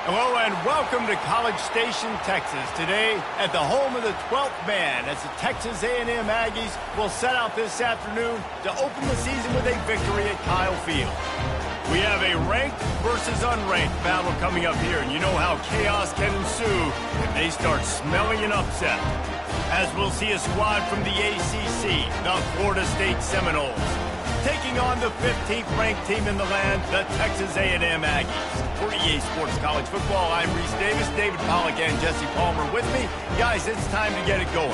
Hello and welcome to College Station, Texas. Today at the home of the 12th man as the Texas A&M Aggies will set out this afternoon to open the season with a victory at Kyle Field. We have a ranked versus unranked battle coming up here, and you know how chaos can ensue if they start smelling an upset. As we'll see a squad from the ACC, the Florida State Seminoles, taking on the 15th ranked team in the land, the Texas A&M Aggies. For EA Sports College Football, I'm Reese Davis, David Pollack, and Jesse Palmer with me. Guys, it's time to get it going.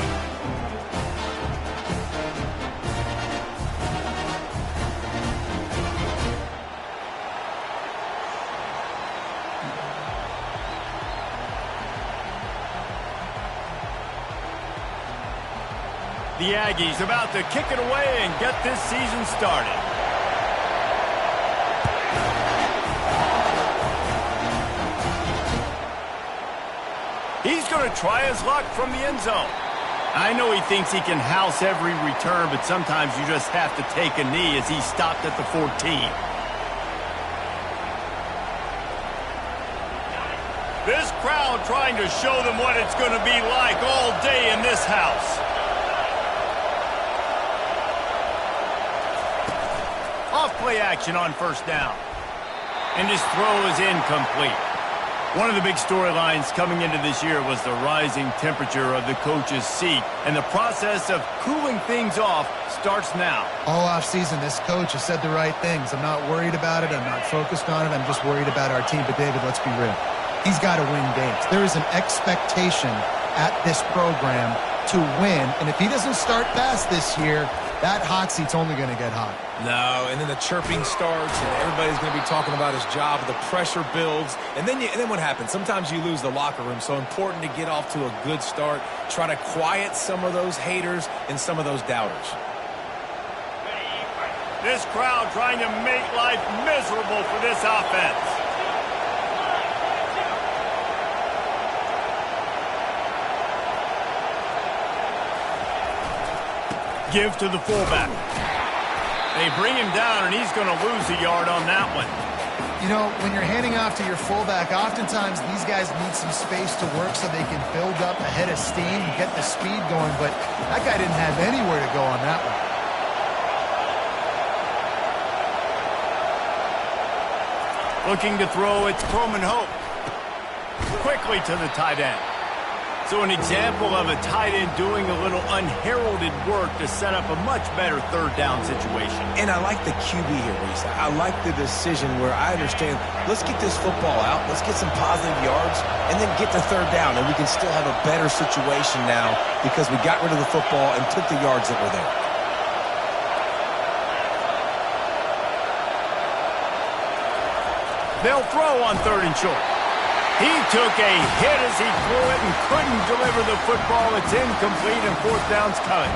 The Aggies about to kick it away and get this season started. He's going to try his luck from the end zone. I know he thinks he can house every return, but sometimes you just have to take a knee as he stopped at the 14. This crowd trying to show them what it's going to be like all day in this house. Off-play action on first down. And his throw is incomplete. One of the big storylines coming into this year was the rising temperature of the coach's seat. And the process of cooling things off starts now. All offseason, this coach has said the right things. I'm not worried about it. I'm not focused on it. I'm just worried about our team. But, David, let's be real. He's got to win games. There is an expectation at this program to win. And if he doesn't start fast this year, that hot seat's only going to get hot. No, and then the chirping starts, and everybody's going to be talking about his job. The pressure builds, and then what happens? Sometimes you lose the locker room. So important to get off to a good start. Try to quiet some of those haters and some of those doubters. This crowd trying to make life miserable for this offense. Give to the fullback. They bring him down, and he's going to lose a yard on that one. You know, when you're handing off to your fullback, oftentimes these guys need some space to work so they can build up a head of steam and get the speed going, but that guy didn't have anywhere to go on that one. Looking to throw, it's Croman Hope. Quickly to the tight end. So an example of a tight end doing a little unheralded work to set up a much better third down situation. And I like the QB here, Reese. I like the decision where I understand, let's get this football out, let's get some positive yards, and then get to third down, and we can still have a better situation now because we got rid of the football and took the yards that were there. They'll throw on third and short. He took a hit as he threw it and couldn't deliver the football. It's incomplete and fourth down's coming.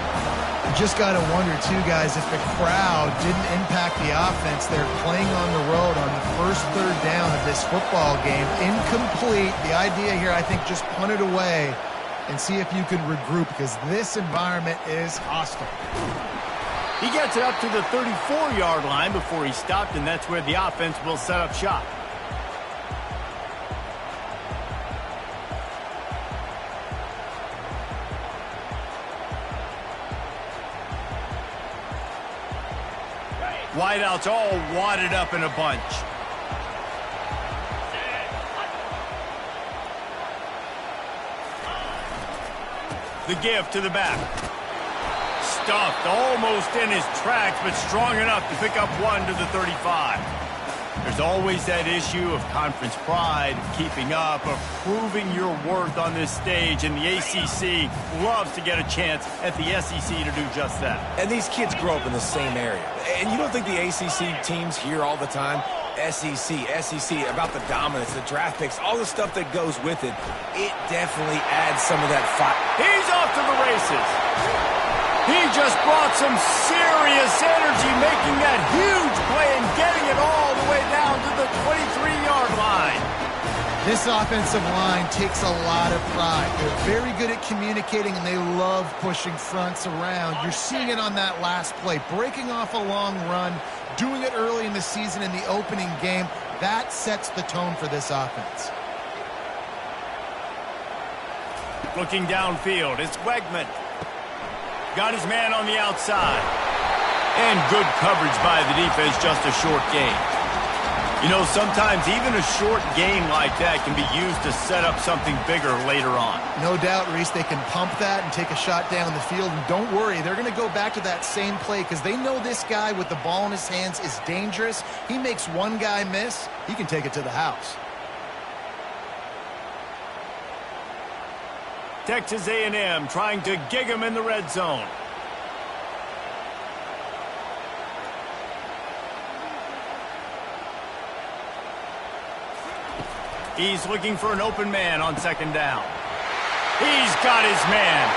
You just got to wonder, too, guys, if the crowd didn't impact the offense. They're playing on the road on the first third down of this football game. Incomplete. The idea here, I think, just punt it away and see if you can regroup because this environment is hostile. He gets it up to the 34-yard line before he stopped, and that's where the offense will set up shop. Wideouts all wadded up in a bunch. The give to the back. Stuffed almost in his tracks, but strong enough to pick up one to the 35. There's always that issue of conference pride, of keeping up, of proving your worth on this stage, and the ACC loves to get a chance at the SEC to do just that. And these kids grow up in the same area. And you don't think the ACC teams hear all the time, SEC, about the dominance, the draft picks, all the stuff that goes with it. It definitely adds some of that fire. He's off to the races. He just brought some serious energy, making that huge play and getting it all the way down to the 23-yard line. This offensive line takes a lot of pride. They're very good at communicating, and they love pushing fronts around. You're seeing it on that last play, breaking off a long run, doing it early in the season in the opening game. That sets the tone for this offense. Looking downfield, it's Wegman. Got his man on the outside. And good coverage by the defense, just a short gain. You know, sometimes even a short game like that can be used to set up something bigger later on. No doubt, Reese, they can pump that and take a shot down the field. And don't worry, they're going to go back to that same play because they know this guy with the ball in his hands is dangerous. He makes one guy miss, he can take it to the house. Texas A&M trying to gig him in the red zone. He's looking for an open man on second down. He's got his man.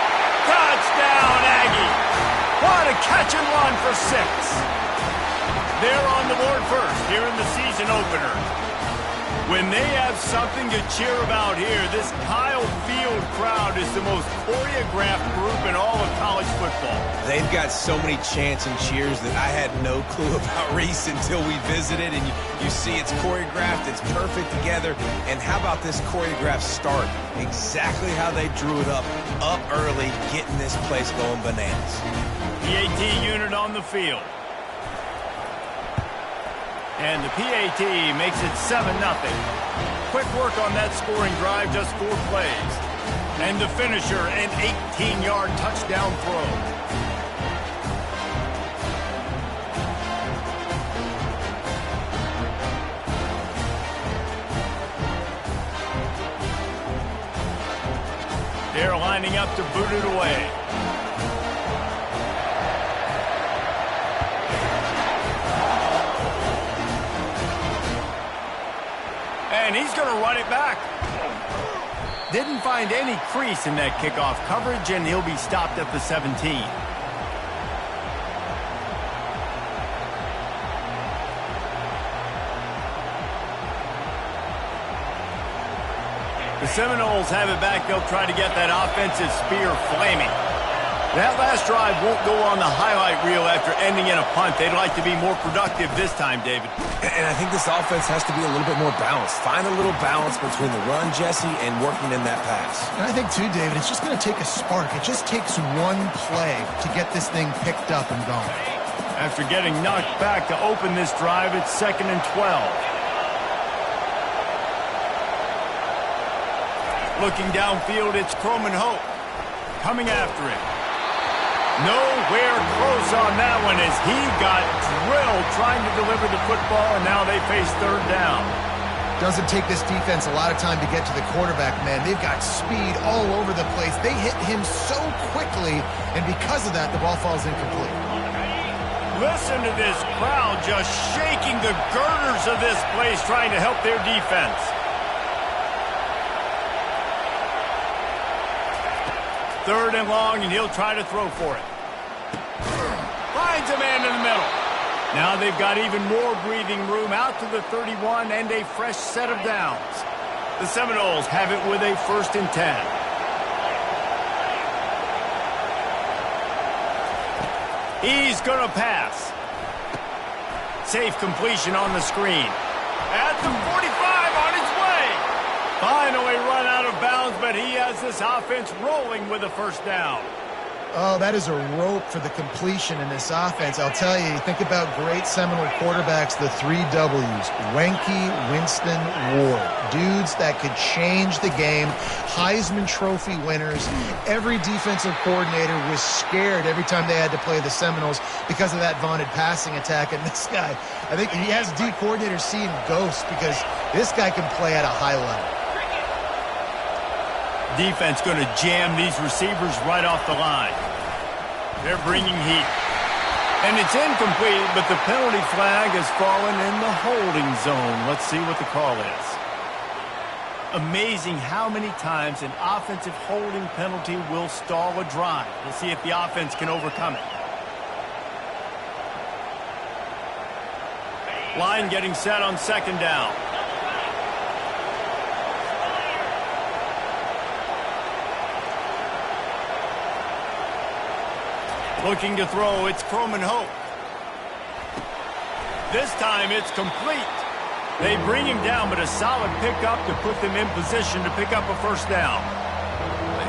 Touchdown, Aggie. What a catch and run for 6. They're on the board first here in the season opener. When they have something to cheer about here, this Kyle Field crowd is the most choreographed group in all of college football. They've got so many chants and cheers that I had no clue about, Reese, until we visited. And you see it's choreographed, it's perfect together. And how about this choreographed start? Exactly how they drew it up early, getting this place going bananas. PAT unit on the field. And the PAT makes it 7-0. Quick work on that scoring drive, just 4 plays. And the finisher, an 18-yard touchdown throw. They're lining up to boot it away. And he's going to run it back. Didn't find any crease in that kickoff coverage, and he'll be stopped at the 17. The Seminoles have it back. They'll try to get that offensive spear flaming. That last drive won't go on the highlight reel after ending in a punt. They'd like to be more productive this time, David. And I think this offense has to be a little bit more balanced. Find a little balance between the run, Jesse, and working in that pass. And I think, too, David, it's just going to take a spark. It just takes one play to get this thing picked up and going. After getting knocked back to open this drive, it's 2nd and 12. Looking downfield, it's Croman Hope coming after it. Nowhere close on that one as he got drilled trying to deliver the football, and now they face 3rd down. Doesn't take this defense a lot of time to get to the quarterback, man. They've got speed all over the place. They hit him so quickly, and because of that, the ball falls incomplete. Listen to this crowd just shaking the girders of this place trying to help their defense. Third and long, and he'll try to throw for it. Finds a man in the middle. Now they've got even more breathing room out to the 31 and a fresh set of downs. The Seminoles have it with a 1st and 10. He's going to pass. Safe completion on the screen. At the 45 on its way. Finally run out of bounds, but he has this offense rolling with a 1st down. Oh, that is a rope for the completion in this offense. I'll tell you, think about great Seminole quarterbacks, the 3 W's. Wenke, Winston, Ward. Dudes that could change the game. Heisman Trophy winners. Every defensive coordinator was scared every time they had to play the Seminoles because of that vaunted passing attack. And this guy, I think he has D coordinators seeing ghosts because this guy can play at a high level. Defense going to jam these receivers right off the line. They're bringing heat. And it's incomplete, but the penalty flag has fallen in the holding zone. Let's see what the call is. Amazing how many times an offensive holding penalty will stall a drive. We'll see if the offense can overcome it. Line getting set on 2nd down. Looking to throw, it's Croman Hope. This time it's complete. They bring him down, but a solid pickup to put them in position to pick up a 1st down.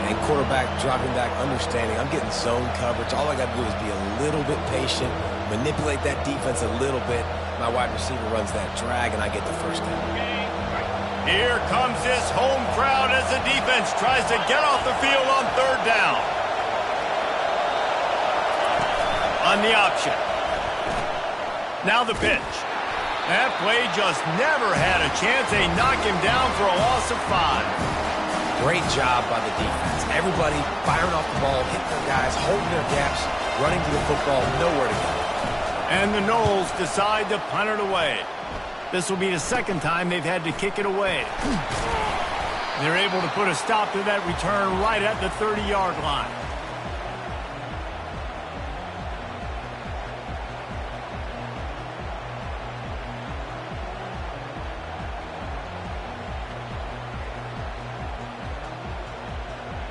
And quarterback dropping back, understanding I'm getting zone coverage. All I got to do is be a little bit patient, manipulate that defense a little bit. My wide receiver runs that drag, and I get the first down. Here comes this home crowd as the defense tries to get off the field on third down. On the option. Now the pitch. That play just never had a chance. They knock him down for a loss of 5. Great job by the defense. Everybody firing off the ball, hitting their guys, holding their gaps, running to the football, nowhere to go. And the Noles decide to punt it away. This will be the second time they've had to kick it away. They're able to put a stop to that return right at the 30-yard line.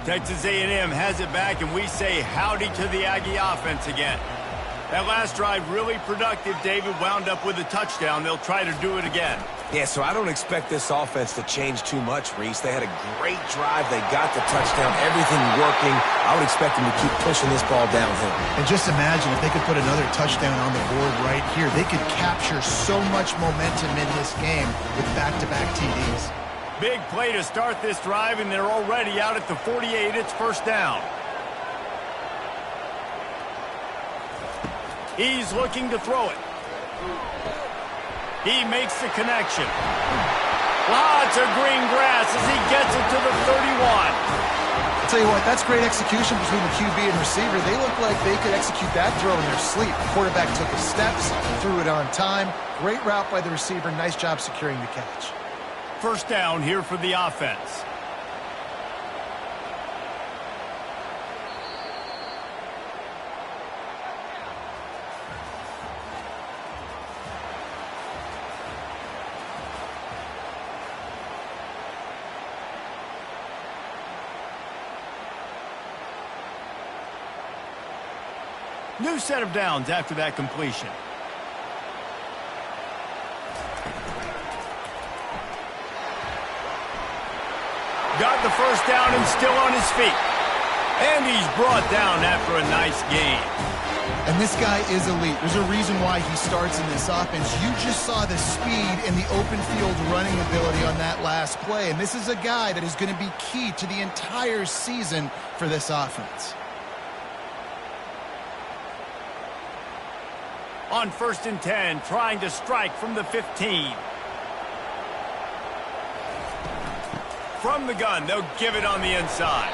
Texas A&M has it back, and we say howdy to the Aggie offense again. That last drive really productive. David wound up with a touchdown. They'll try to do it again. Yeah, so I don't expect this offense to change too much, Reese. They had a great drive. They got the touchdown, everything working. I would expect them to keep pushing this ball downhill. And just imagine if they could put another touchdown on the board right here. They could capture so much momentum in this game with back-to-back TDs. Big play to start this drive, and they're already out at the 48. It's first down. He's looking to throw it. He makes the connection. Lots of green grass as he gets it to the 31. I'll tell you what, that's great execution between the QB and receiver. They look like they could execute that throw in their sleep. The quarterback took his steps, threw it on time. Great route by the receiver. Nice job securing the catch. First down here for the offense. New set of downs after that completion. Got the first down and still on his feet. And he's brought down after a nice gain. And this guy is elite. There's a reason why he starts in this offense. You just saw the speed and the open field running ability on that last play. And this is a guy that is going to be key to the entire season for this offense. On 1st and 10, trying to strike from the 15. From the gun, they'll give it on the inside.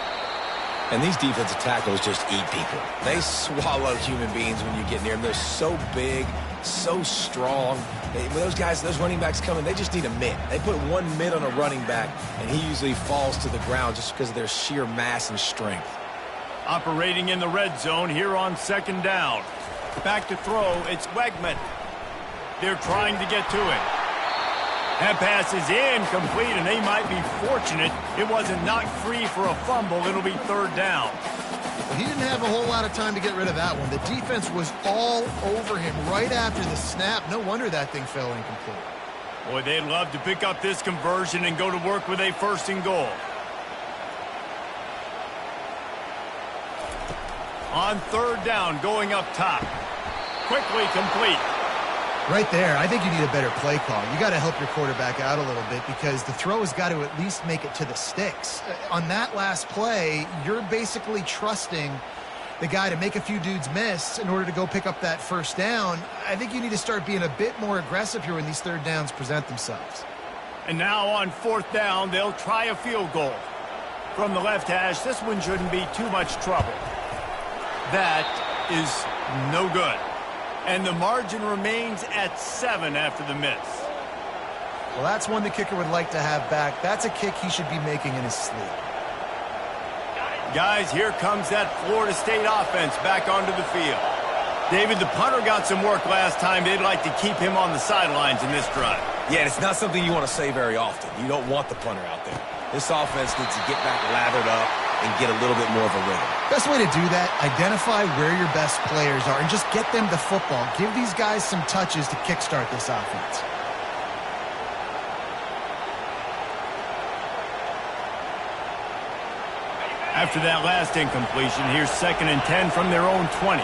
And these defensive tackles just eat people. They swallow human beings when you get near them. They're so big, so strong. When those guys, those running backs come in, they just need a mitt. They put one mitt on a running back, and he usually falls to the ground just because of their sheer mass and strength. Operating in the red zone here on 2nd down. Back to throw, it's Wegman. They're trying to get to it. That pass is incomplete, and they might be fortunate it wasn't knocked free for a fumble. It'll be 3rd down. Well, he didn't have a whole lot of time to get rid of that one. The defense was all over him right after the snap. No wonder that thing fell incomplete. Boy, they'd love to pick up this conversion and go to work with a 1st and goal. On 3rd down, going up top. Quickly complete. Right there, I think you need a better play call. You got to help your quarterback out a little bit because the throw has got to at least make it to the sticks. On that last play, you're basically trusting the guy to make a few dudes miss in order to go pick up that 1st down. I think you need to start being a bit more aggressive here when these 3rd downs present themselves. And now on 4th down, they'll try a field goal. From the left hash, this one shouldn't be too much trouble. That is no good. And the margin remains at 7 after the miss. Well, that's one the kicker would like to have back. That's a kick he should be making in his sleep. Guys, here comes that Florida State offense back onto the field. David, the punter got some work last time. They'd like to keep him on the sidelines in this drive. Yeah, it's not something you want to say very often. You don't want the punter out there. This offense needs to get back lathered up and get a little bit more of a rhythm. Best way to do that, identify where your best players are and just get them the football. Give these guys some touches to kickstart this offense. After that last incompletion, here's 2nd and 10 from their own 20.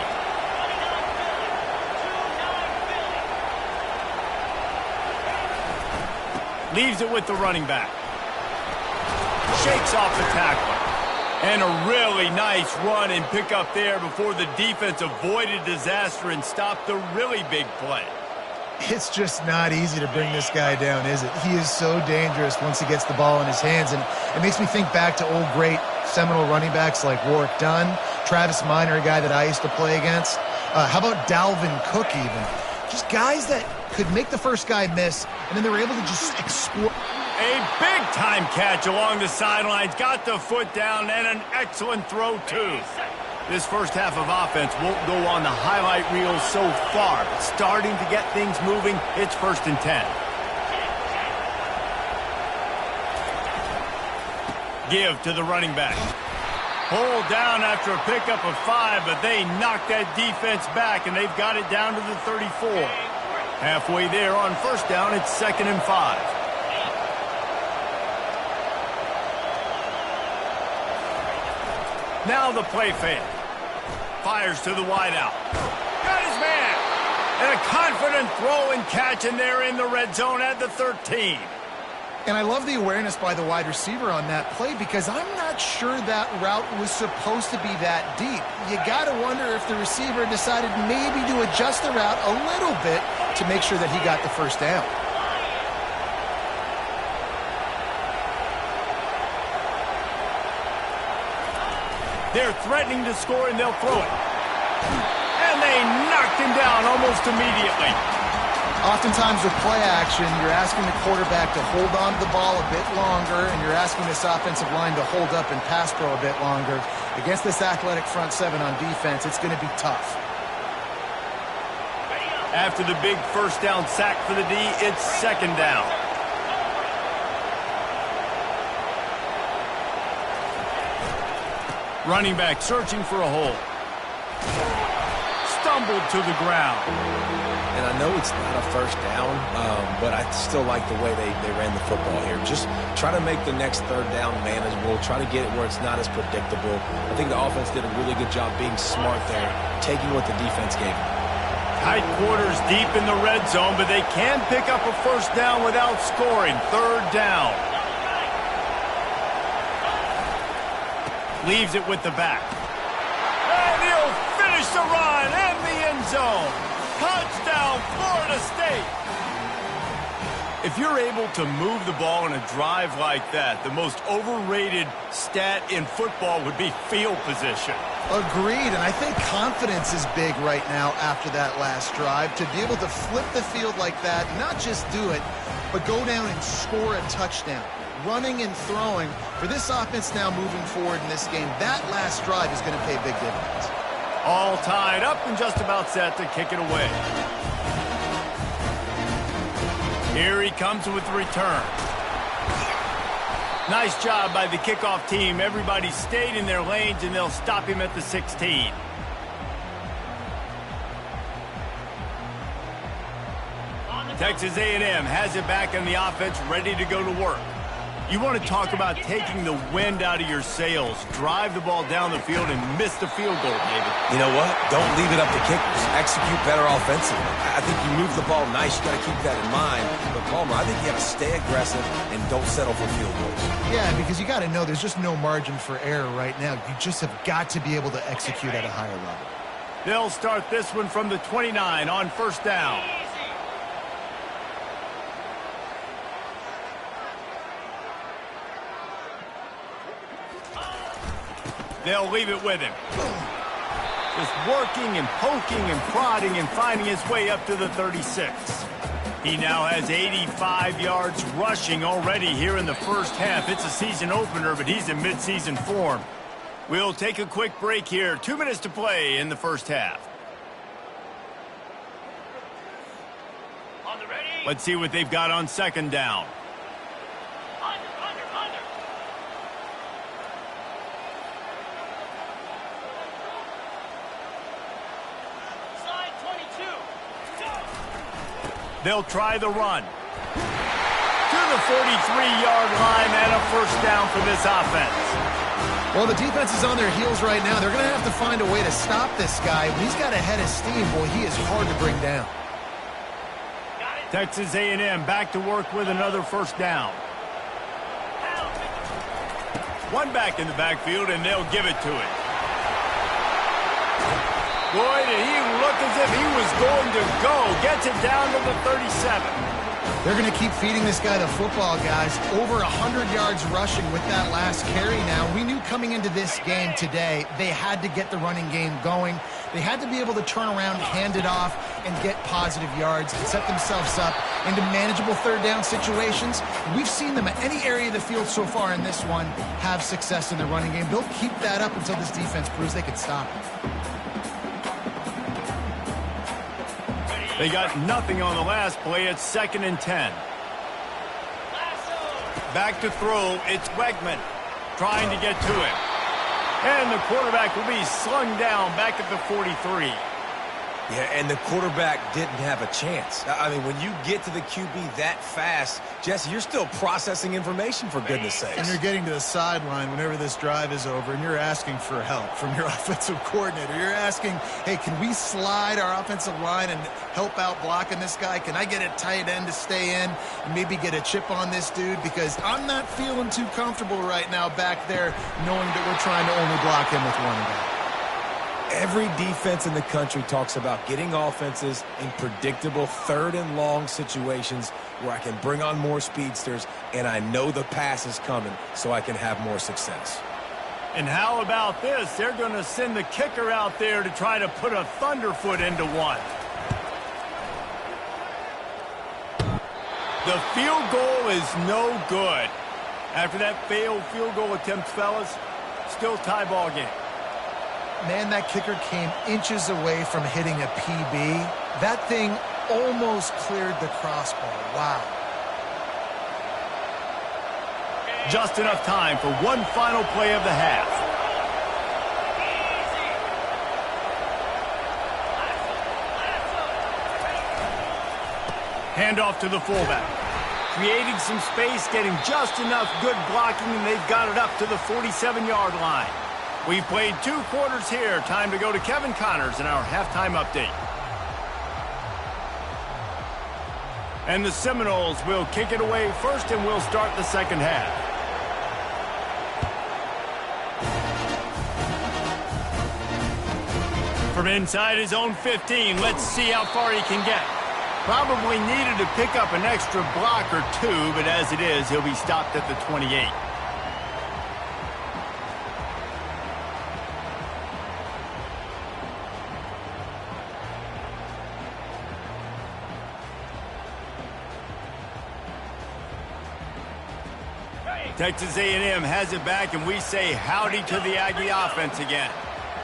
Leaves it with the running back. Shakes off the tackler. And a really nice run and pick up there before the defense avoided disaster and stopped the really big play. It's just not easy to bring this guy down, is it? He is so dangerous once he gets the ball in his hands, and it makes me think back to old great Seminole running backs like Warwick Dunn, Travis Minor, a guy that I used to play against. How about Dalvin Cook even? Just guys that could make the first guy miss, and then they were able to just explode. A big-time catch along the sidelines, got the foot down, and an excellent throw, too. This first half of offense won't go on the highlight reel so far, but starting to get things moving, it's 1st and 10. Give to the running back. Hold down after a pickup of 5, but they knock that defense back, and they've got it down to the 34. Halfway there on 1st down, it's 2nd and 5. Now the play fake. Fires to the wideout. Got his man. And a confident throw and catch, and they're in the red zone at the 13. And I love the awareness by the wide receiver on that play because I'm not sure that route was supposed to be that deep. You got to wonder if the receiver decided maybe to adjust the route a little bit to make sure that he got the 1st down. They're threatening to score, and they'll throw it. And they knocked him down almost immediately. Oftentimes with play action, you're asking the quarterback to hold on to the ball a bit longer, and you're asking this offensive line to hold up and pass pro a bit longer. Against this athletic front 7 on defense, it's going to be tough. After the big 1st down sack for the D, it's 2nd down. Running back searching for a hole. Stumbled to the ground. And I know it's not a 1st down, but I still like the way they ran the football here. Just try to make the next 3rd down manageable. Try to get it where it's not as predictable. I think the offense did a really good job being smart there, taking what the defense gave them. Tight quarters deep in the red zone, but they can pick up a 1st down without scoring. 3rd down. Leaves it with the back. And he'll finish the run and the end zone. Touchdown, Florida State. If you're able to move the ball in a drive like that, the most overrated stat in football would be field position. Agreed, and I think confidence is big right now after that last drive. To be able to flip the field like that, not just do it, but go down and score a touchdown. Running and throwing, for this offense now moving forward in this game, that last drive is going to pay big dividends. All tied up and just about set to kick it away. Here he comes with the return. Nice job by the kickoff team. Everybody stayed in their lanes, and they'll stop him at the 16. Texas A&M has it back in the offense, ready to go to work. You want to talk about taking the wind out of your sails. Drive the ball down the field and miss the field goal, David. You know what? Don't leave it up to kickers. Execute better offensively. I think you move the ball nice. You got to keep that in mind. But, Palmer, I think you got to stay aggressive and don't settle for field goals. Yeah, because you got to know there's just no margin for error right now. You just have got to be able to execute at a higher level. They'll start this one from the 29 on 1st down. They'll leave it with him. Just working and poking and prodding and finding his way up to the 36. He now has 85 yards rushing already here in the first half. It's a season opener, but he's in midseason form. We'll take a quick break here. 2 minutes to play in the first half. Let's see what they've got on 2nd down. They'll try the run. To the 43-yard line and a 1st down for this offense. Well, the defense is on their heels right now. They're going to have to find a way to stop this guy. When he's got a head of steam, boy, he is hard to bring down. Texas A&M back to work with another first down. One back in the backfield, and they'll give it to it. Boy, did he look as if he was going to go. Gets it down to the 37. They're going to keep feeding this guy the football, guys. Over 100 yards rushing with that last carry now. We knew coming into this game today, they had to get the running game going. They had to be able to turn around, hand it off, and get positive yards and set themselves up into manageable third down situations. We've seen them at any area of the field so far in this one have success in the running game. They'll keep that up until this defense proves they can stop it. They got nothing on the last play. It's 2nd and 10. Back to throw. It's Wegman trying to get to him. And the quarterback will be slung down back at the 43. Yeah, and the quarterback didn't have a chance. I mean, when you get to the QB that fast, Jesse, you're still processing information, for goodness sakes. And you're getting to the sideline whenever this drive is over, and you're asking for help from your offensive coordinator. You're asking, hey, can we slide our offensive line and help out blocking this guy? Can I get a tight end to stay in and maybe get a chip on this dude? Because I'm not feeling too comfortable right now back there knowing that we're trying to only block him with one guy. Every defense in the country talks about getting offenses in predictable third and long situations where I can bring on more speedsters and I know the pass is coming so I can have more success. And how about this? They're going to send the kicker out there to try to put a thunderfoot into one. The field goal is no good. After that failed field goal attempt, fellas, still tie ball game. Man, that kicker came inches away from hitting a PB. That thing almost cleared the crossbar. Wow. Just enough time for one final play of the half. Handoff to the fullback. Creating some space, getting just enough good blocking, and they've got it up to the 47-yard line. We've played 2 quarters here. Time to go to Kevin Connors in our halftime update. And the Seminoles will kick it away first, and we'll start the second half. From inside his own 15, let's see how far he can get. Probably needed to pick up an extra block or 2, but as it is, he'll be stopped at the 28. Texas A&M has it back, and we say howdy to the Aggie offense again.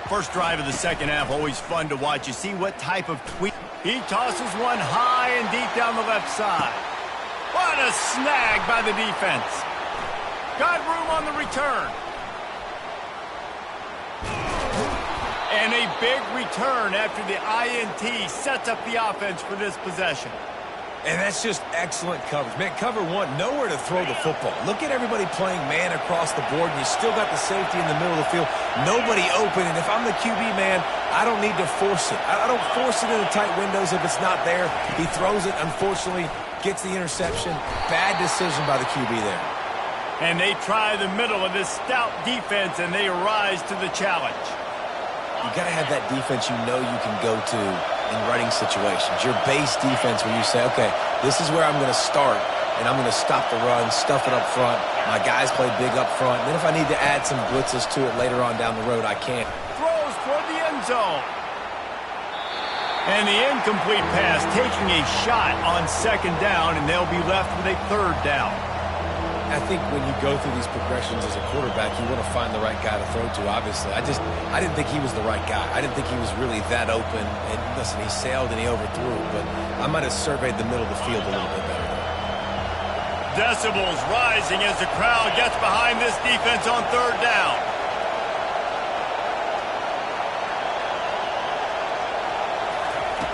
First drive of the second half, always fun to watch. You see what type of tweak. He tosses one high and deep down the left side. What a snag by the defense. Got room on the return. And a big return after the INT sets up the offense for this possession. And that's just excellent coverage. Man, cover one, nowhere to throw the football. Look at everybody playing man across the board, and you still got the safety in the middle of the field. Nobody open, and if I'm the QB, man, I don't need to force it. I don't force it in the tight windows if it's not there. He throws it, unfortunately, gets the interception. Bad decision by the QB there. And they try the middle of this stout defense, and they rise to the challenge. You got to have that defense you know you can go to in running situations. Your base defense where you say, okay, this is where I'm going to start, and I'm going to stop the run, stuff it up front. My guys play big up front. And then if I need to add some blitzes to it later on down the road, I can. Throws toward the end zone. And the incomplete pass taking a shot on second down, and they'll be left with a third down. I think when you go through these progressions as a quarterback, you want to find the right guy to throw to, obviously. I didn't think he was the right guy. I didn't think he was really that open. And listen, he sailed and he overthrew, but I might have surveyed the middle of the field a little bit better. Decibels rising as the crowd gets behind this defense on third down.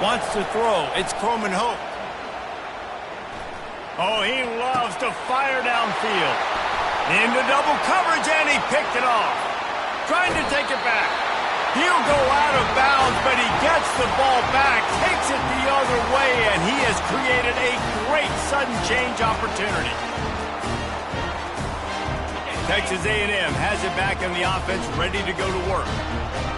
Wants to throw. It's Croman Hope. Oh, he loves to fire downfield. Into double coverage, and he picked it off. trying to take it back. He'll go out of bounds, but he gets the ball back, takes it the other way, and he has created a great sudden change opportunity. Texas A&M has it back on the offense, ready to go to work.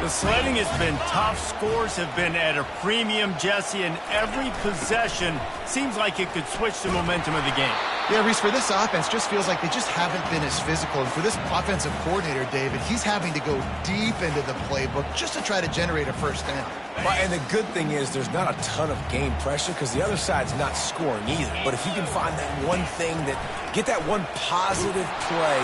The sledding has been tough. Scores have been at a premium, Jesse, and every possession seems like it could switch the momentum of the game. Yeah, Reese, for this offense, just feels like they just haven't been as physical. And for this offensive coordinator, David, he's having to go deep into the playbook just to try to generate a first down. Well, and the good thing is there's not a ton of game pressure because the other side's not scoring either. But if you can find that one thing, get that one positive play.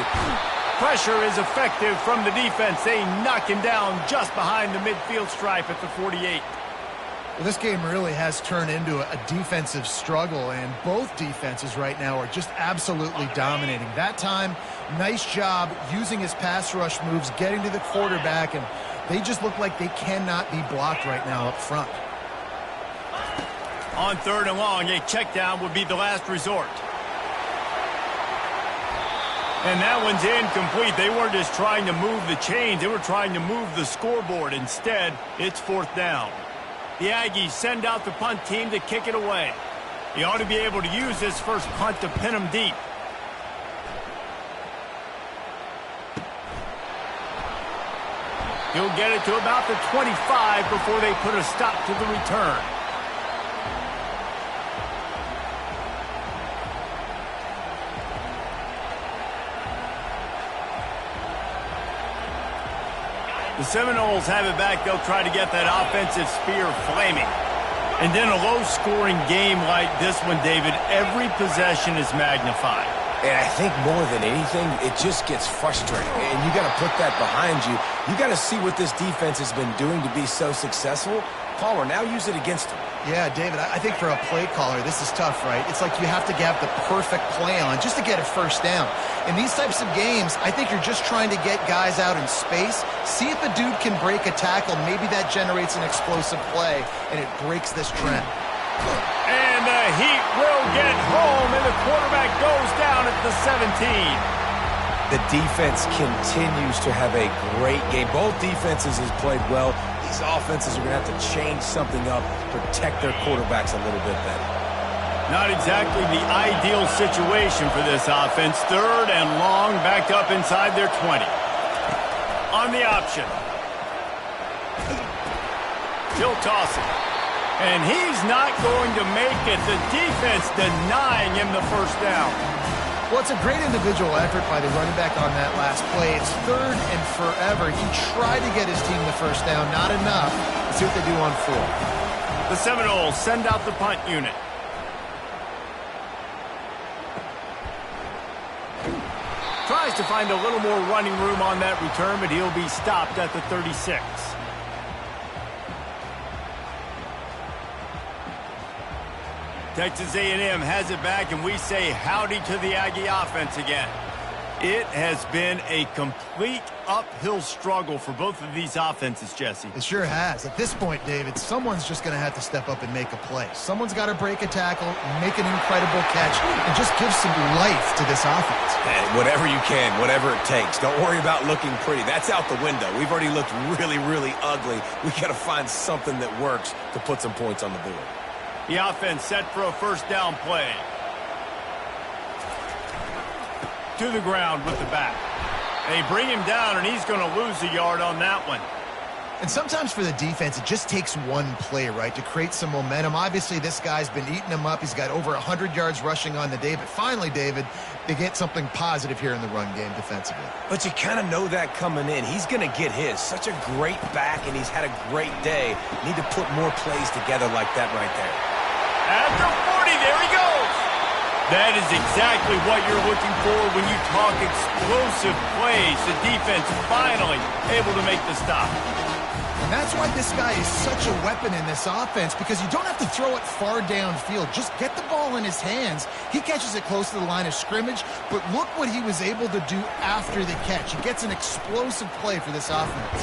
Pressure is effective from the defense. They knock him down just behind the midfield stripe at the 48. Well, this game really has turned into a defensive struggle, and both defenses right now are just absolutely dominating. That time, nice job using his pass rush moves, getting to the quarterback, and they just look like they cannot be blocked right now up front. On 3rd and long, a check down would be the last resort. And that one's incomplete. They weren't just trying to move the chains. They were trying to move the scoreboard. Instead, it's 4th down. The Aggies send out the punt team to kick it away. He ought to be able to use this first punt to pin him deep. He'll get it to about the 25 before they put a stop to the return. The Seminoles have it back. They'll try to get that offensive spear flaming. And then a low-scoring game like this one, David, every possession is magnified. And I think more than anything, it just gets frustrating. And you got to put that behind you. You got to see what this defense has been doing to be so successful. Palmer, now use it against him. Yeah, David, I think for a play caller, this is tough, right? It's like you have to have the perfect play on just to get a first down. In these types of games, I think you're just trying to get guys out in space, see if a dude can break a tackle. Maybe that generates an explosive play, and it breaks this trend. And the Heat will get home, and the quarterback goes down at the 17. The defense continues to have a great game. Both defenses has played well. These offenses are going to have to change something up, protect their quarterbacks a little bit better. Not exactly the ideal situation for this offense. 3rd and long, back up inside their 20. On the option. He'll toss it. And he's not going to make it. The defense denying him the first down. Well, it's a great individual effort by the running back on that last play. It's 3rd and forever. He tried to get his team the first down. Not enough. Let's see what they do on 4th. The Seminoles send out the punt unit. Tries to find a little more running room on that return, but he'll be stopped at the 36. Texas A&M has it back, and we say howdy to the Aggie offense again. It has been a complete uphill struggle for both of these offenses, Jesse. It sure has. At this point, David, someone's just going to have to step up and make a play. Someone's got to break a tackle, make an incredible catch, and just give some life to this offense. And whatever you can, whatever it takes. Don't worry about looking pretty. That's out the window. We've already looked really, really ugly. We got to find something that works to put some points on the board. The offense set for a first down play. To the ground with the back. They bring him down, and he's going to lose a yard on that one. And sometimes for the defense, it just takes one play, right, to create some momentum. Obviously, this guy's been eating him up. He's got over 100 yards rushing on the day. But finally, David, they get something positive here in the run game defensively. But you kind of know that coming in. He's going to get his. Such a great back, and he's had a great day. Need to put more plays together like that right there. After 40, there he goes. That is exactly what you're looking for when you talk explosive plays. The defense finally able to make the stop. And that's why this guy is such a weapon in this offense, because you don't have to throw it far downfield. Just get the ball in his hands. He catches it close to the line of scrimmage, but look what he was able to do after the catch. He gets an explosive play for this offense.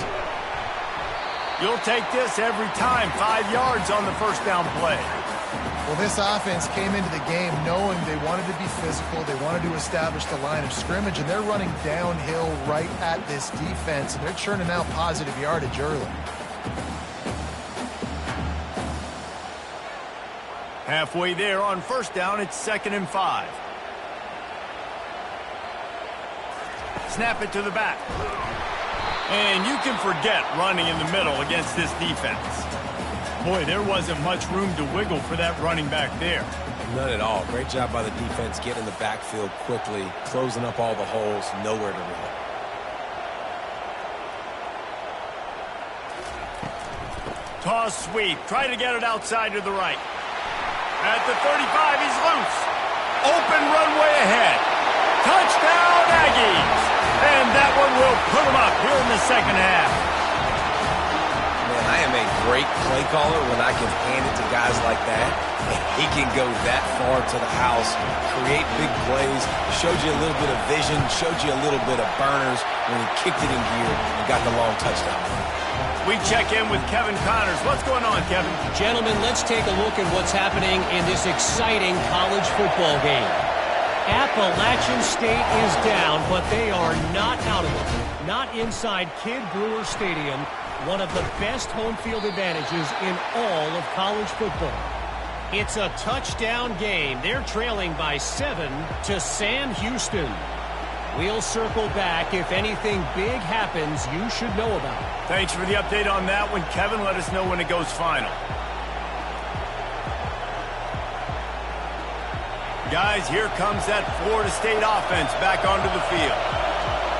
You'll take this every time. 5 yards on the first down play. Well, this offense came into the game knowing they wanted to be physical, they wanted to establish the line of scrimmage, and they're running downhill right at this defense, and they're churning out positive yardage early. Halfway there on first down, it's 2nd and 5. Snap it to the back. And you can forget running in the middle against this defense. Boy, there wasn't much room to wiggle for that running back there. None at all. Great job by the defense getting in the backfield quickly, closing up all the holes, nowhere to run. Toss sweep. Try to get it outside to the right. At the 35, he's loose. Open runway ahead. Touchdown, Aggies. And that one will put him up here in the second half. Man, I am a great play caller when I can hand it to guys like that. He can go that far to the house, create big plays, showed you a little bit of vision, showed you a little bit of burners when he kicked it in gear and got the long touchdown. We check in with Kevin Connors. What's going on, Kevin? Gentlemen, let's take a look at what's happening in this exciting college football game. Appalachian State is down, but they are not out of it. Not inside Kid Brewer Stadium, one of the best home field advantages in all of college football. It's a touchdown game. They're trailing by 7 to Sam Houston. We'll circle back. If anything big happens, you should know about it. Thanks for the update on that one, Kevin. Let us know when it goes final. Guys, here comes that Florida State offense back onto the field.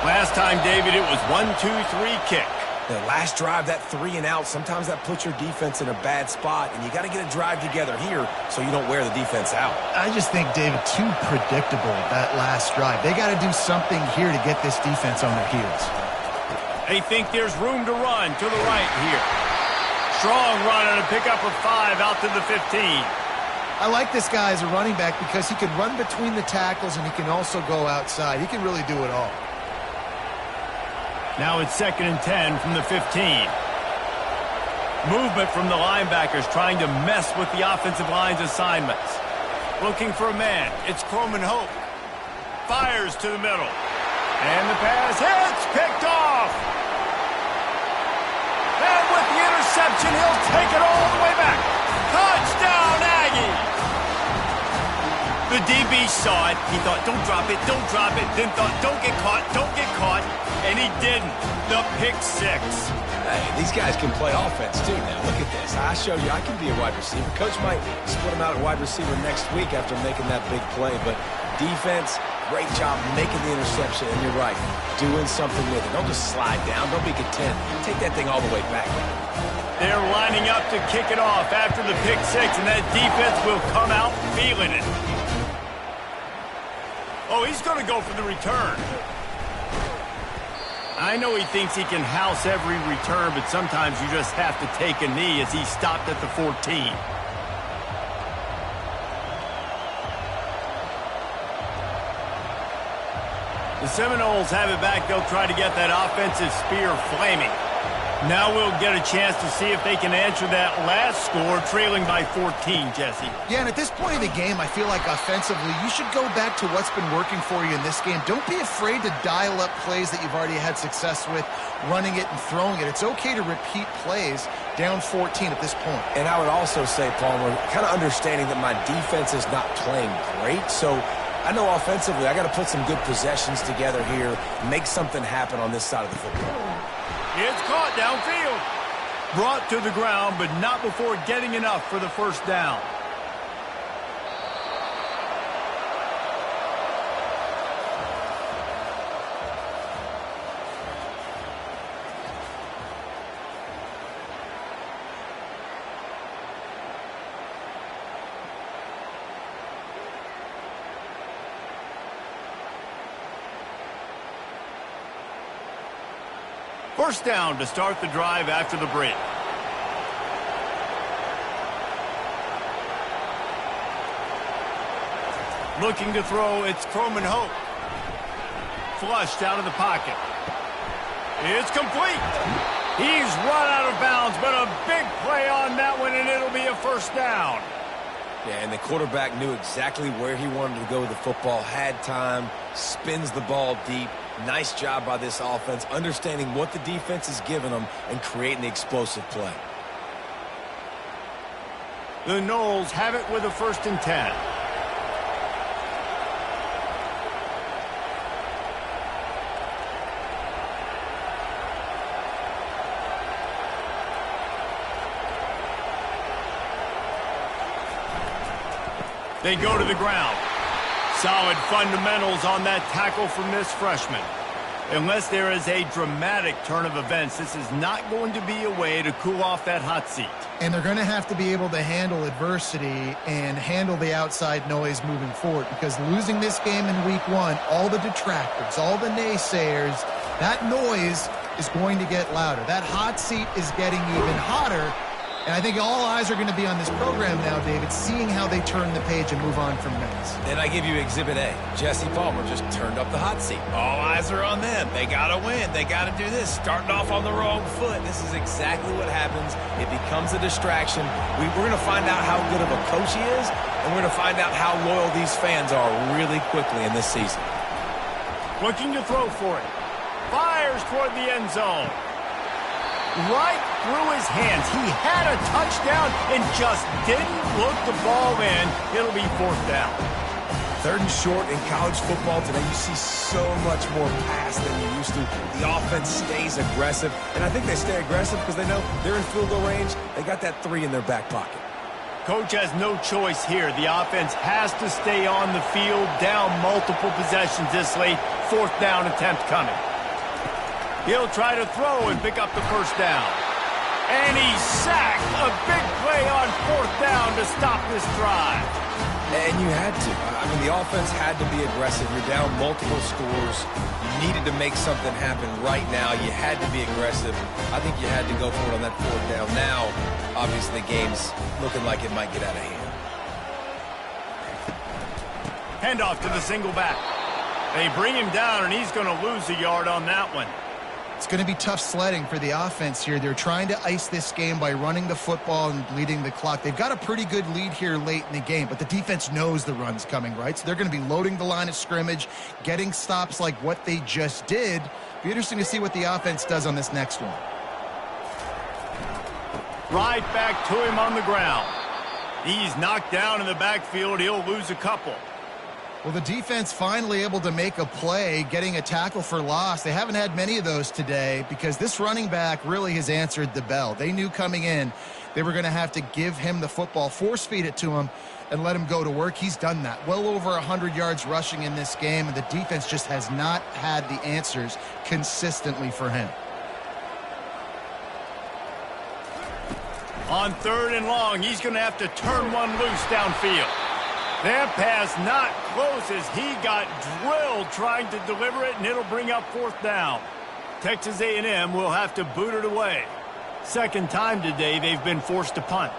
Last time, David, it was 1-2-3 kick. The last drive, that 3 and out, sometimes that puts your defense in a bad spot, and you got to get a drive together here so you don't wear the defense out. I just think, David, too predictable, that last drive. They got to do something here to get this defense on their heels. They think there's room to run to the right here. Strong run on a pickup of 5 out to the 15. I like this guy as a running back because he can run between the tackles and he can also go outside. He can really do it all. Now it's 2nd and 10 from the 15. Movement from the linebackers trying to mess with the offensive line's assignments. Looking for a man. It's Croman Hope. Fires to the middle. And the pass hits. Picked off. And with the interception, he'll take it all the way back. Touchdown, Aggies! The DB saw it. He thought, don't drop it, don't drop it. Then thought, don't get caught, don't get caught. And he didn't. The pick 6. Hey, these guys can play offense, too, now. Look at this. I showed you I can be a wide receiver. Coach might split him out at wide receiver next week after making that big play. But defense, great job making the interception. And you're right, doing something with it. Don't just slide down. Don't be content. Take that thing all the way back. They're lining up to kick it off after the pick 6, and that defense will come out feeling it. Oh, he's going to go for the return. I know he thinks he can house every return, but sometimes you just have to take a knee as he stopped at the 14. The Seminoles have it back. They'll try to get that offensive spear flaming. Now we'll get a chance to see if they can answer that last score, trailing by 14, Jesse. Yeah, and at this point of the game, I feel like offensively, you should go back to what's been working for you in this game. Don't be afraid to dial up plays that you've already had success with, running it and throwing it. It's okay to repeat plays down 14 at this point. And I would also say, Palmer, kind of understanding that my defense is not playing great, so I know offensively I got to put some good possessions together here, make something happen on this side of the football. It's caught downfield. Brought to the ground, but not before getting enough for the first down. First down to start the drive after the break. Looking to throw, it's Croman Hope. Flushed out of the pocket. It's complete. He's run out of bounds, but a big play on that one, and it'll be a first down. Yeah, and the quarterback knew exactly where he wanted to go with the football, had time, spins the ball deep. Nice job by this offense, understanding what the defense is giving them and creating the explosive play. The Noles have it with a 1st and 10. They go to the ground. Solid fundamentals on that tackle from this freshman. Unless there is a dramatic turn of events, this is not going to be a way to cool off that hot seat. And they're going to have to be able to handle adversity and handle the outside noise moving forward, because losing this game in week 1, all the detractors, all the naysayers, that noise is going to get louder. That hot seat is getting even hotter. And I think all eyes are going to be on this program now, David, seeing how they turn the page and move on from this. Then I give you Exhibit A. Jesse Palmer just turned up the hot seat. All eyes are on them. They got to win. They got to do this. Starting off on the wrong foot. This is exactly what happens. It becomes a distraction. We're going to find out how good of a coach he is, and we're going to find out how loyal these fans are really quickly in this season. Looking to throw for it. Fires toward the end zone. Right through his hands. He had a touchdown and just didn't look the ball in. It'll be 4th down. 3rd and short in college football today. You see so much more pass than you used to. The offense stays aggressive, and I think they stay aggressive because they know they're in field goal range. They got that 3 in their back pocket. Coach has no choice here. The offense has to stay on the field, down multiple possessions this late. 4th down attempt coming. He'll try to throw and pick up the 1st down. And he's sacked. A big play on 4th down to stop this drive. And you had to. I mean, the offense had to be aggressive. You're down multiple scores. You needed to make something happen right now. You had to be aggressive. I think you had to go for it on that 4th down. Now, obviously, the game's looking like it might get out of hand. Handoff to the single back. They bring him down, and he's going to lose a yard on that one. It's going to be tough sledding for the offense here. They're trying to ice this game by running the football and bleeding the clock. They've got a pretty good lead here late in the game, but the defense knows the run's coming, right? So they're going to be loading the line of scrimmage, getting stops like what they just did. Be interesting to see what the offense does on this next one. Right back to him on the ground. He's knocked down in the backfield. He'll lose a couple. Well, the defense finally able to make a play, getting a tackle for loss. They haven't had many of those today because this running back really has answered the bell. They knew coming in they were going to have to give him the football, force feed it to him, and let him go to work. He's done that. Well over 100 yards rushing in this game, and the defense just has not had the answers consistently for him. On 3rd and long, he's going to have to turn one loose downfield. That pass not close as he got drilled trying to deliver it, and it'll bring up 4th down. Texas A&M will have to boot it away. 2nd time today they've been forced to punt.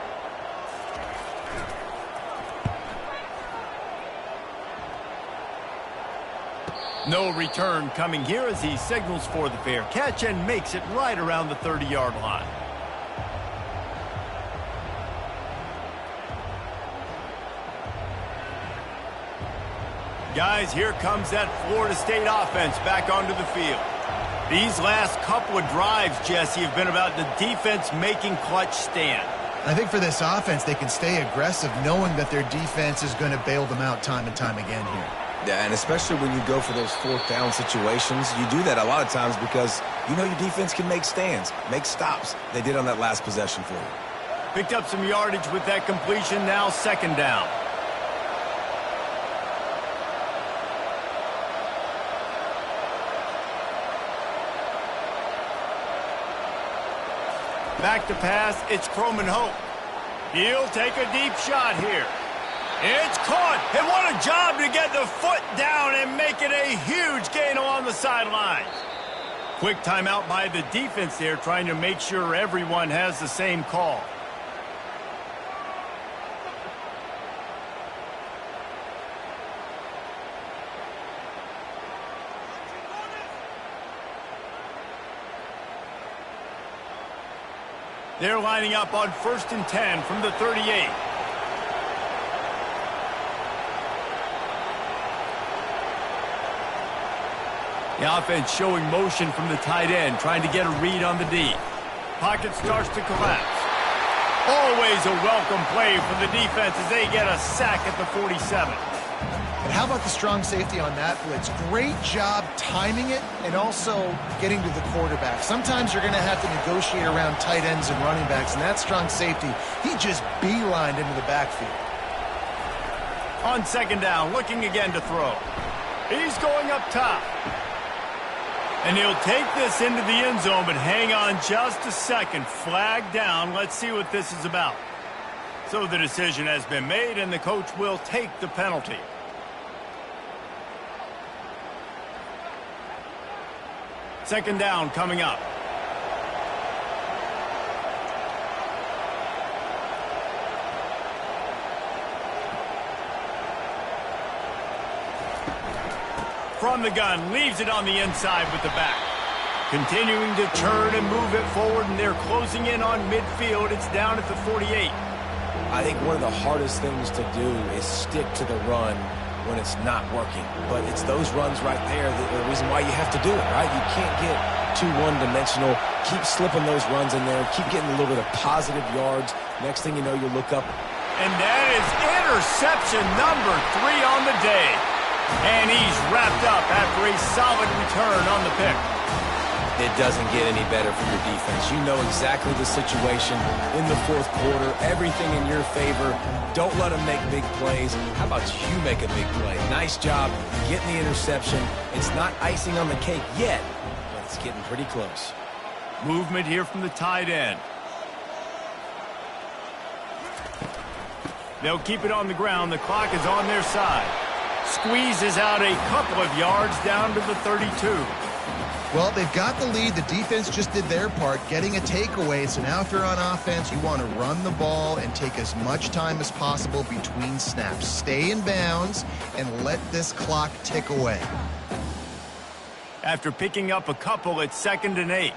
No return coming here as he signals for the fair catch and makes it right around the 30-yard line. Guys, here comes that Florida State offense back onto the field. These last couple of drives, Jesse, have been about the defense making clutch stand. I think for this offense, they can stay aggressive knowing that their defense is going to bail them out time and time again here. Yeah, and especially when you go for those 4th down situations, you do that a lot of times because you know your defense can make stands, make stops. They did on that last possession for you. Picked up some yardage with that completion, now 2nd down. Back to pass, it's Croman Hope. He'll take a deep shot here. It's caught, and what a job to get the foot down and make it a huge gain along the sidelines. Quick timeout by the defense there, trying to make sure everyone has the same call. They're lining up on 1st and 10 from the 38. The offense showing motion from the tight end, trying to get a read on the D. Pocket starts to collapse. Always a welcome play from the defense as they get a sack at the 47. And how about the strong safety on that blitz? Great job timing it and also getting to the quarterback. Sometimes you're going to have to negotiate around tight ends and running backs, and that strong safety, he just beelined into the backfield. On second down, looking again to throw. He's going up top. And he'll take this into the end zone, but hang on just a second. Flag down. Let's see what this is about. So the decision has been made, and the coach will take the penalty. Second down coming up. From the gun, leaves it on the inside with the back. Continuing to turn and move it forward, and they're closing in on midfield. It's down at the 48. I think one of the hardest things to do is stick to the run when it's not working. But it's those runs right there that are the reason why you have to do it, right? You can't get too one-dimensional. Keep slipping those runs in there. Keep getting a little bit of positive yards. Next thing you know, you look up. And that is interception number 3 on the day. And he's wrapped up after a solid return on the pick. It doesn't get any better for your defense. You know exactly the situation in the fourth quarter. Everything in your favor. Don't let them make big plays. How about you make a big play? Nice job getting the interception. It's not icing on the cake yet, but it's getting pretty close. Movement here from the tight end. They'll keep it on the ground. The clock is on their side. Squeezes out a couple of yards down to the 32. Well, they've got the lead. The defense just did their part, getting a takeaway. So now if you're on offense, you want to run the ball and take as much time as possible between snaps. Stay in bounds and let this clock tick away. After picking up a couple, it's 2nd and 8.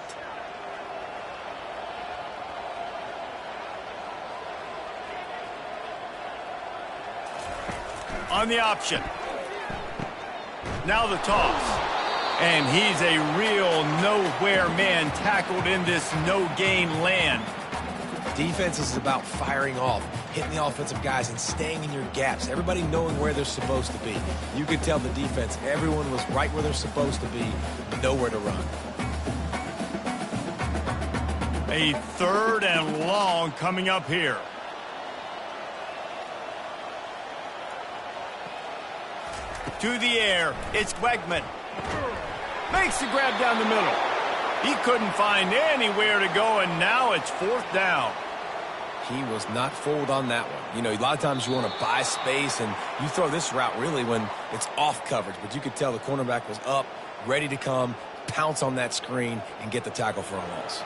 On the option. Now the toss. And he's a real nowhere man tackled in this no-gain land. Defense is about firing off, hitting the offensive guys, and staying in your gaps. Everybody knowing where they're supposed to be. You could tell the defense, everyone was right where they're supposed to be, nowhere to run. A 3rd and long coming up here. To the air, it's Wegman. Makes the grab down the middle. He couldn't find anywhere to go, and now it's 4th down. He was not fooled on that one. You know, a lot of times you want to buy space, and you throw this route really when it's off coverage. But you could tell the cornerback was up, ready to come, pounce on that screen, and get the tackle for a loss.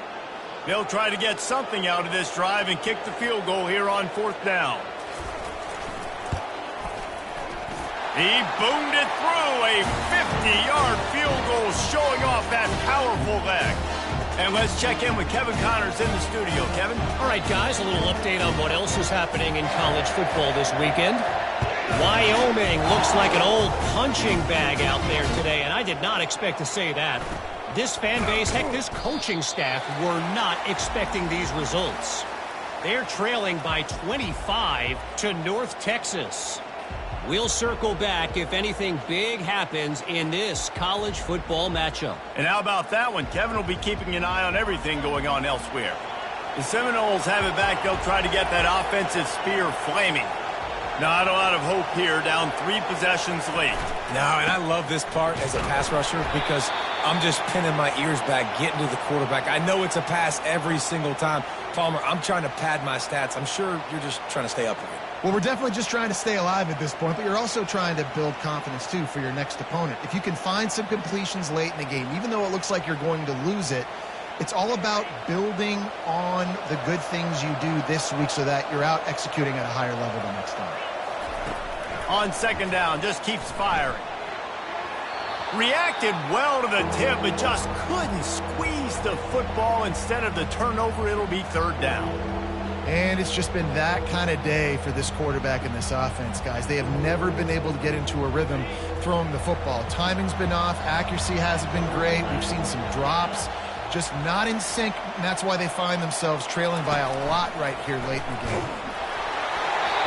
They'll try to get something out of this drive and kick the field goal here on 4th down. He boomed it through, a 50-yard field goal showing off that powerful leg. And let's check in with Kevin Connors in the studio. Kevin? All right, guys, a little update on what else is happening in college football this weekend. Wyoming looks like an old punching bag out there today, and I did not expect to say that. This fan base, heck, this coaching staff were not expecting these results. They're trailing by 25 to North Texas. We'll circle back if anything big happens in this college football matchup. And how about that one? Kevin will be keeping an eye on everything going on elsewhere. The Seminoles have it back. They'll try to get that offensive spear flaming. Not a lot of hope here, down 3 possessions late. No, and I love this part as a pass rusher because I'm just pinning my ears back, getting to the quarterback. I know it's a pass every single time. Palmer, I'm trying to pad my stats. I'm sure you're just trying to stay upright. Well, we're definitely just trying to stay alive at this point, but you're also trying to build confidence, too, for your next opponent. If you can find some completions late in the game, even though it looks like you're going to lose it, it's all about building on the good things you do this week so that you're out executing at a higher level the next time. On second down, just keeps firing. Reacted well to the tip, but just couldn't squeeze the football. Instead of the turnover, it'll be 3rd down. And it's just been that kind of day for this quarterback and this offense, guys. They have never been able to get into a rhythm throwing the football. Timing's been off. Accuracy hasn't been great. We've seen some drops. Just not in sync, and that's why they find themselves trailing by a lot right here late in the game.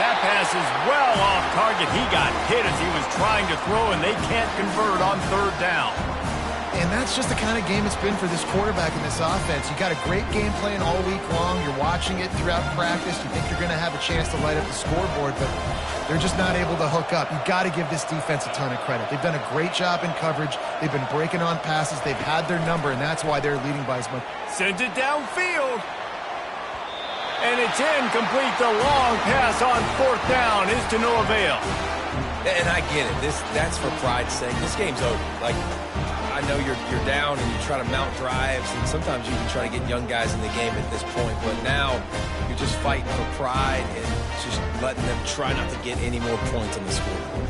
That pass is well off target. He got hit as he was trying to throw, and they can't convert on third down. And that's just the kind of game it's been for this quarterback and this offense. You got a great game plan all week long. You're watching it throughout practice. You think you're going to have a chance to light up the scoreboard, but they're just not able to hook up. You've got to give this defense a ton of credit. They've done a great job in coverage. They've been breaking on passes. They've had their number, and that's why they're leading by as much. Sends it downfield. And it's incomplete. The long pass on fourth down is to no avail. And I get it. That's for pride's sake. This game's over. Like, I know you're down and you try to mount drives, and sometimes you can try to get young guys in the game at this point, but now you're just fighting for pride and just letting them try not to get any more points on the scoreboard.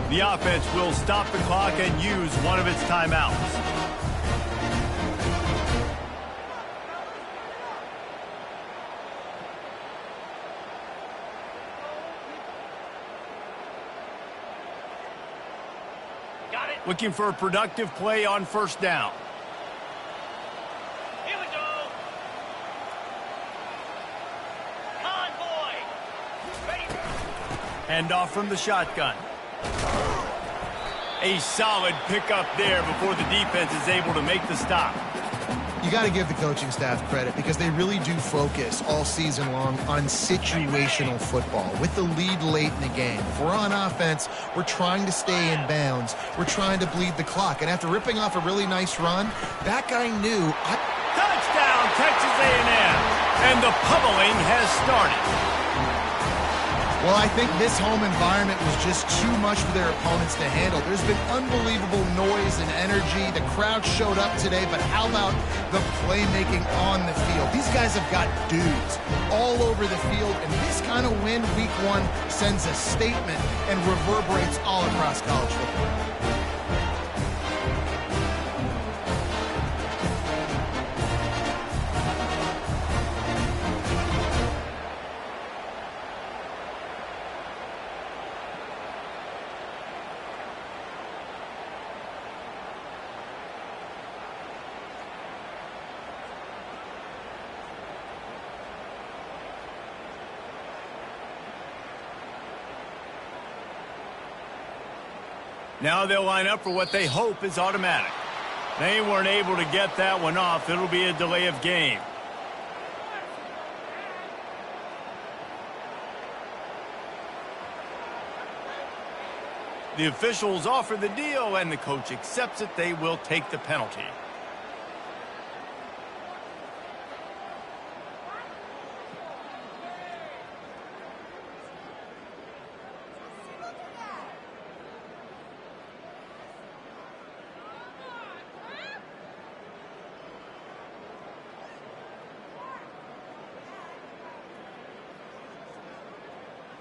The offense will stop the clock and use one of its timeouts. Looking for a productive play on first down. Here we go. Convoy. Ready. Handoff from the shotgun. A solid pickup there before the defense is able to make the stop. You got to give the coaching staff credit because they really do focus all season long on situational football with the lead late in the game. If we're on offense, we're trying to stay in bounds. We're trying to bleed the clock. And after ripping off a really nice run, that guy knew. Touchdown, Texas A&M. And the pummeling has started. Well, I think this home environment was just too much for their opponents to handle. There's been unbelievable noise and energy. The crowd showed up today, but how about the playmaking on the field? These guys have got dudes all over the field, and this kind of win week one sends a statement and reverberates all across college football. Now they'll line up for what they hope is automatic. They weren't able to get that one off. It'll be a delay of game. The officials offer the deal, and the coach accepts it. They will take the penalty.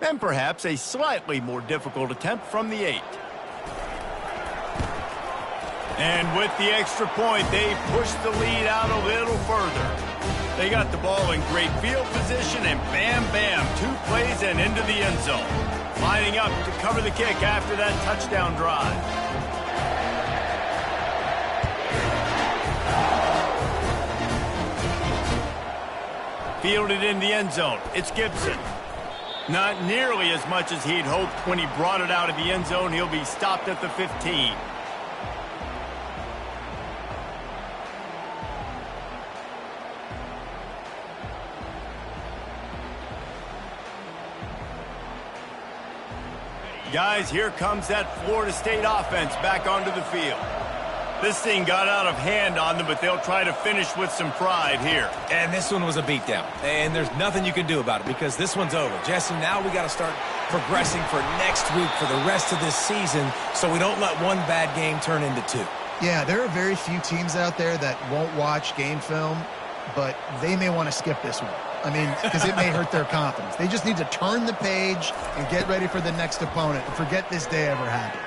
And perhaps a slightly more difficult attempt from the 8. And with the extra point, they push the lead out a little further. They got the ball in great field position, and bam, bam, 2 plays and into the end zone. Lining up to cover the kick after that touchdown drive. Fielded in the end zone. It's Gibson. Not nearly as much as he'd hoped when he brought it out of the end zone. He'll be stopped at the 15. Guys, here comes that Florida State offense back onto the field. This thing got out of hand on them, but they'll try to finish with some pride here. And this one was a beatdown. And there's nothing you can do about it because this one's over. Jesse, now we got to start progressing for next week for the rest of this season so we don't let one bad game turn into 2. Yeah, there are very few teams out there that won't watch game film, but they may want to skip this one. I mean, because it may hurt their confidence. They just need to turn the page and get ready for the next opponent and forget this day ever happened.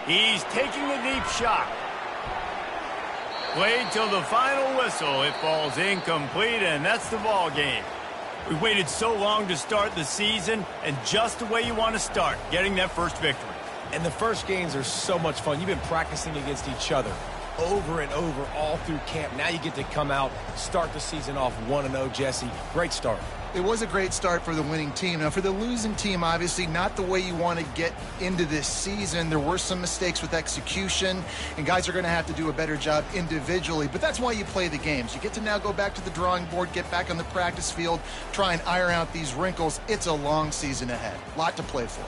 He's taking a deep shot. Played till the final whistle. It falls incomplete, and that's the ball game. We waited so long to start the season, and just the way you want to start, getting that first victory. And the first games are so much fun. You've been practicing against each other over and over all through camp. Now you get to come out, start the season off 1-0, Jesse. Great start. It was a great start for the winning team. Now, for the losing team, obviously not the way you want to get into this season. There were some mistakes with execution, and guys are going to have to do a better job individually. But that's why you play the games. You get to now go back to the drawing board, get back on the practice field, try and iron out these wrinkles. It's a long season ahead. A lot to play for.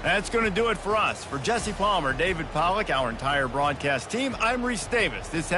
That's going to do it for us. For Jesse Palmer, David Pollack, our entire broadcast team, I'm Reese Davis. This has